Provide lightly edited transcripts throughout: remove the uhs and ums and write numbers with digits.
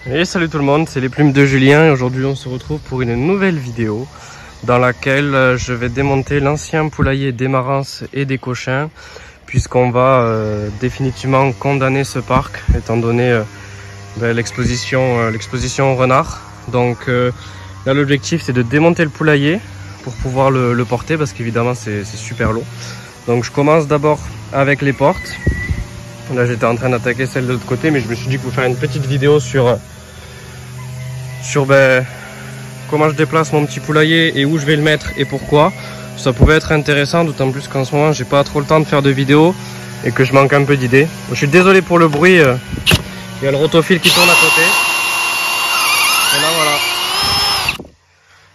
Et salut tout le monde, c'est les plumes de Julien et aujourd'hui on se retrouve pour une nouvelle vidéo dans laquelle je vais démonter l'ancien poulailler des Marans et des Cochins puisqu'on va définitivement condamner ce parc étant donné l'exposition au renard. Donc là l'objectif c'est de démonter le poulailler pour pouvoir le porter parce qu'évidemment c'est super lourd. Donc je commence d'abord avec les portes. Là j'étais en train d'attaquer celle de l'autre côté, mais je me suis dit que vous faire une petite vidéo sur comment je déplace mon petit poulailler et où je vais le mettre et pourquoi. Ça pouvait être intéressant, d'autant plus qu'en ce moment j'ai pas trop le temps de faire de vidéos et que je manque un peu d'idées. Je suis désolé pour le bruit, il y a le rotophile qui tourne à côté. Et là voilà.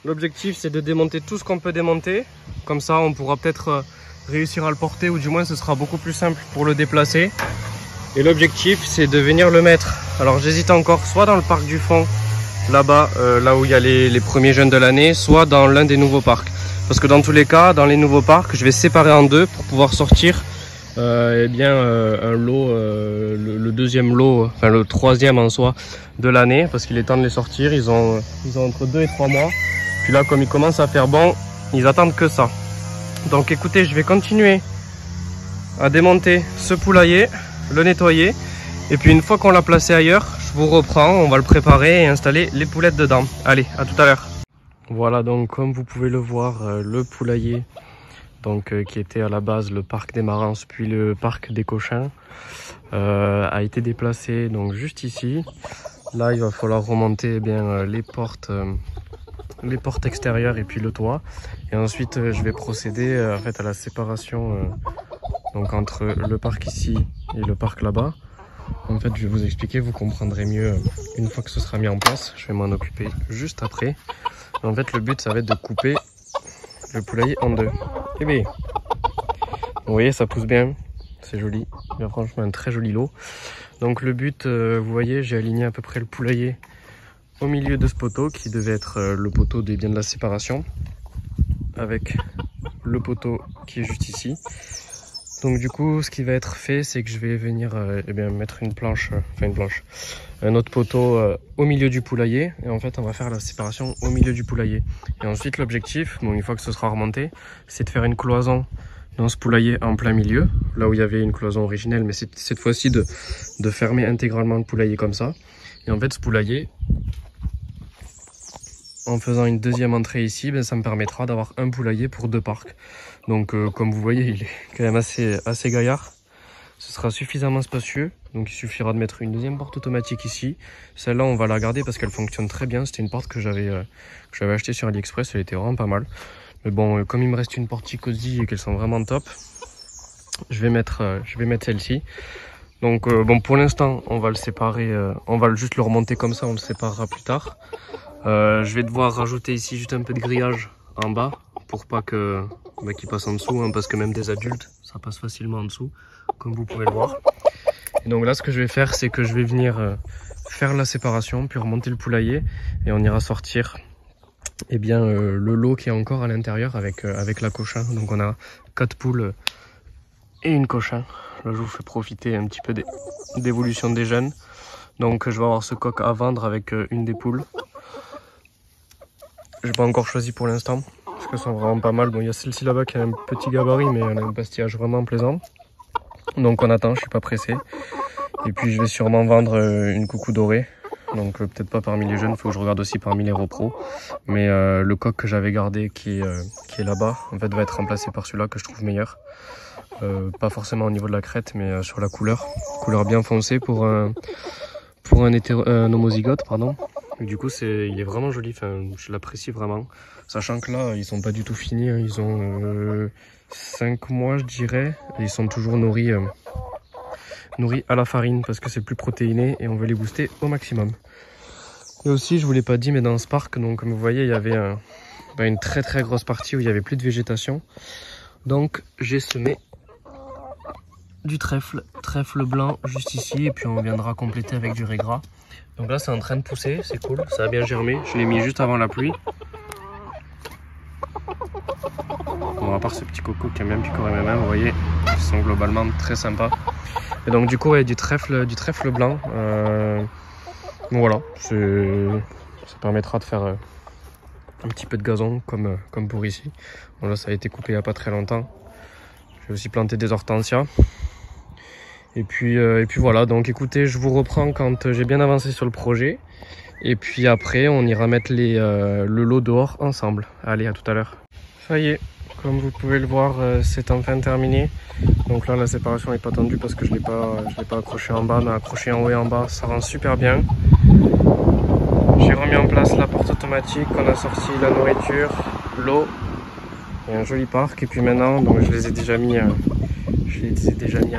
L'objectif c'est de démonter tout ce qu'on peut démonter, comme ça on pourra peut-être réussir à le porter, ou du moins ce sera beaucoup plus simple pour le déplacer. Et l'objectif c'est de venir le mettre, alors j'hésite encore, soit dans le parc du fond là-bas, là où il y a les premiers jeunes de l'année, soit dans l'un des nouveaux parcs, parce que dans tous les cas dans les nouveaux parcs je vais séparer en deux pour pouvoir sortir un lot, le deuxième lot, enfin le troisième en soi de l'année, parce qu'il est temps de les sortir. Ils ont entre 2 et 3 mois, puis là comme ils commencent à faire bon, ils attendent que ça. Donc écoutez, je vais continuer à démonter ce poulailler, le nettoyer, et puis une fois qu'on l'a placé ailleurs, je vous reprends, on va le préparer et installer les poulettes dedans. Allez, à tout à l'heure. Voilà, donc comme vous pouvez le voir, le poulailler qui était à la base le parc des Marans puis le parc des Cochins a été déplacé donc juste ici. Là il va falloir remonter les portes extérieures et puis le toit, et ensuite je vais procéder à la séparation donc entre le parc ici et le parc là-bas. En fait je vais vous expliquer, vous comprendrez mieux une fois que ce sera mis en place. Je vais m'en occuper juste après. En fait le but ça va être de couper le poulailler en deux. Et bien, vous voyez ça pousse bien, c'est joli, il y a franchement un très joli lot. Donc le but, vous voyez, j'ai aligné à peu près le poulailler au milieu de ce poteau qui devait être le poteau de la séparation, avec le poteau qui est juste ici. Donc du coup ce qui va être fait c'est que je vais venir mettre un autre poteau au milieu du poulailler, et en fait on va faire la séparation au milieu du poulailler. Et ensuite l'objectif, une fois que ce sera remonté, c'est de faire une cloison dans ce poulailler en plein milieu, là où il y avait une cloison originelle, mais c'est cette fois-ci de fermer intégralement le poulailler comme ça. Et en fait ce poulailler, en faisant une deuxième entrée ici, ça me permettra d'avoir un poulailler pour 2 parcs. Donc comme vous voyez, il est quand même assez gaillard. Ce sera suffisamment spacieux, donc il suffira de mettre une deuxième porte automatique ici. Celle-là on va la garder parce qu'elle fonctionne très bien. C'était une porte que j'avais achetée sur AliExpress, elle était vraiment pas mal. Mais bon, comme il me reste une porte Chicozy et qu'elles sont vraiment top, je vais mettre celle-ci. Donc pour l'instant on va le séparer, on va juste le remonter comme ça, on le séparera plus tard. Je vais devoir rajouter ici juste un peu de grillage en bas pour pas qu'il passe en dessous, hein, parce que même des adultes ça passe facilement en dessous comme vous pouvez le voir. Et donc là ce que je vais faire c'est que je vais venir faire la séparation puis remonter le poulailler, et on ira sortir le lot qui est encore à l'intérieur avec la Cochin. Donc on a 4 poules et une Cochin. Là je vous fais profiter un petit peu d'évolution des jeunes. Donc je vais avoir ce coq à vendre avec une des poules. J'ai pas encore choisi pour l'instant parce qu'elles sont vraiment pas mal. Bon, il y a celle-ci là-bas qui a un petit gabarit, mais elle a un pastillage vraiment plaisant. Donc on attend, je suis pas pressé. Et puis je vais sûrement vendre une coucou dorée. Donc peut-être pas parmi les jeunes, il faut que je regarde aussi parmi les repros. Mais le coq que j'avais gardé qui est là-bas, en fait va être remplacé par celui-là que je trouve meilleur. Pas forcément au niveau de la crête, mais sur la couleur bien foncée pour un homozygote, pardon. Et du coup il est vraiment joli, je l'apprécie vraiment, sachant que là ils sont pas du tout finis, hein. Ils ont 5 mois je dirais, et ils sont toujours nourris à la farine parce que c'est plus protéiné et on veut les booster au maximum. Et aussi je vous l'ai pas dit, mais dans ce parc, donc comme vous voyez il y avait une très très grosse partie où il y avait plus de végétation, donc j'ai semé du trèfle blanc juste ici, et puis on viendra compléter avec du raie gras. Donc là c'est en train de pousser, c'est cool, ça a bien germé, je l'ai mis juste avant la pluie. Bon, à part ce petit coco qui aime bien picorer mes mains, vous voyez, ils sont globalement très sympas. Et donc du coup, ouais, du trèfle blanc. Donc voilà, ça permettra de faire un petit peu de gazon comme pour ici. Bon, là ça a été coupé il n'y a pas très longtemps. J'ai aussi planté des hortensias. Et puis voilà, donc écoutez, je vous reprends quand j'ai bien avancé sur le projet. Et puis après, on ira mettre le lot dehors ensemble. Allez, à tout à l'heure. Ça y est, comme vous pouvez le voir, c'est enfin terminé. Donc là, la séparation n'est pas tendue parce que je l'ai pas accroché en bas, mais accroché en haut et en bas, ça rend super bien. J'ai remis en place la porte automatique, on a sorti la nourriture, l'eau et un joli parc. Et puis maintenant, donc je les ai déjà mis à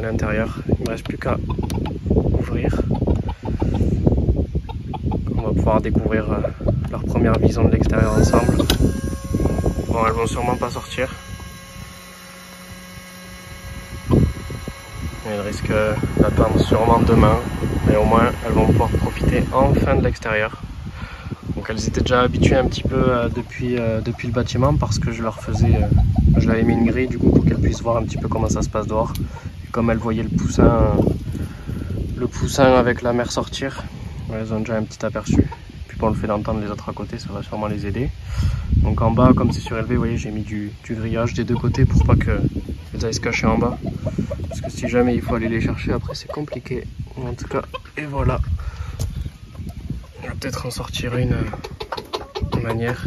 l'intérieur. Il ne me reste plus qu'à ouvrir. On va pouvoir découvrir leur première vision de l'extérieur ensemble. Bon, elles vont sûrement pas sortir. Elles risquent d'attendre sûrement demain. Mais au moins, elles vont pouvoir profiter enfin de l'extérieur. Donc elles étaient déjà habituées un petit peu depuis le bâtiment parce que je leur avais mis une grille du coup pour qu'elles puissent voir un petit peu comment ça se passe dehors. Et comme elles voyaient le poussin avec la mer sortir, elles ont déjà un petit aperçu. Puis pour le fait d'entendre les autres à côté, ça va sûrement les aider. Donc en bas, comme c'est surélevé, vous voyez, j'ai mis du grillage des deux côtés pour pas qu'elles aillent se cacher en bas. Parce que si jamais il faut aller les chercher, après c'est compliqué. En tout cas, et voilà. On va peut-être en sortir une manière,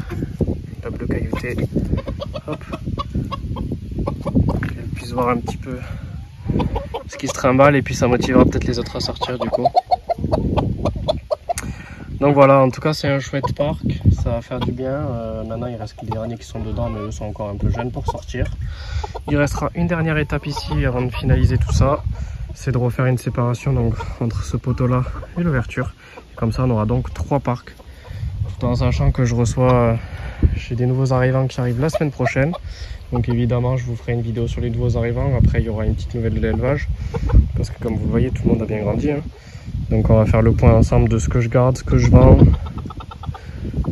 la bleue cailloutée. Hop. Qu'elles puissent voir un petit peu ce qui se trimballe et puis ça motivera peut-être les autres à sortir du coup. Donc voilà, en tout cas c'est un chouette parc, ça va faire du bien. Maintenant il reste que les derniers qui sont dedans, mais eux sont encore un peu jeunes pour sortir. Il restera une dernière étape ici avant de finaliser tout ça, c'est de refaire une séparation donc entre ce poteau là et l'ouverture. Comme ça on aura donc 3 parcs, tout en sachant que j'ai des nouveaux arrivants qui arrivent la semaine prochaine. Donc évidemment je vous ferai une vidéo sur les nouveaux arrivants, après il y aura une petite nouvelle de l'élevage, parce que comme vous le voyez tout le monde a bien grandi, hein. Donc on va faire le point ensemble de ce que je garde, ce que je vends,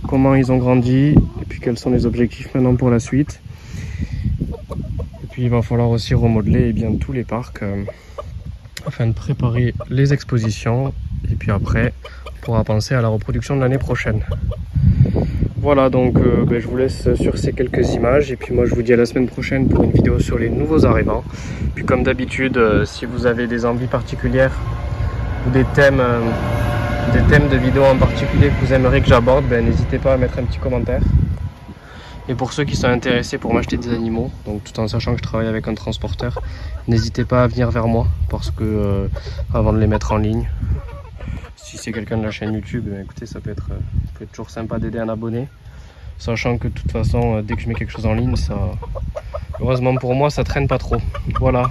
comment ils ont grandi, et puis quels sont les objectifs maintenant pour la suite. Et puis il va falloir aussi remodeler tous les parcs afin de préparer les expositions, et puis après on pourra penser à la reproduction de l'année prochaine. Voilà, donc je vous laisse sur ces quelques images et puis moi je vous dis à la semaine prochaine pour une vidéo sur les nouveaux arrivants. Puis comme d'habitude, si vous avez des envies particulières ou des thèmes de vidéos en particulier que vous aimeriez que j'aborde, n'hésitez pas à mettre un petit commentaire. Et pour ceux qui sont intéressés pour m'acheter des animaux, donc tout en sachant que je travaille avec un transporteur, n'hésitez pas à venir vers moi parce que avant de les mettre en ligne, si c'est quelqu'un de la chaîne YouTube, écoutez, ça peut être toujours sympa d'aider un abonné. Sachant que de toute façon, dès que je mets quelque chose en ligne, heureusement pour moi, ça traîne pas trop. Voilà.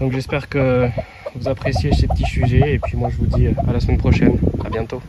Donc j'espère que vous appréciez ces petits sujets. Et puis moi, je vous dis à la semaine prochaine. À bientôt.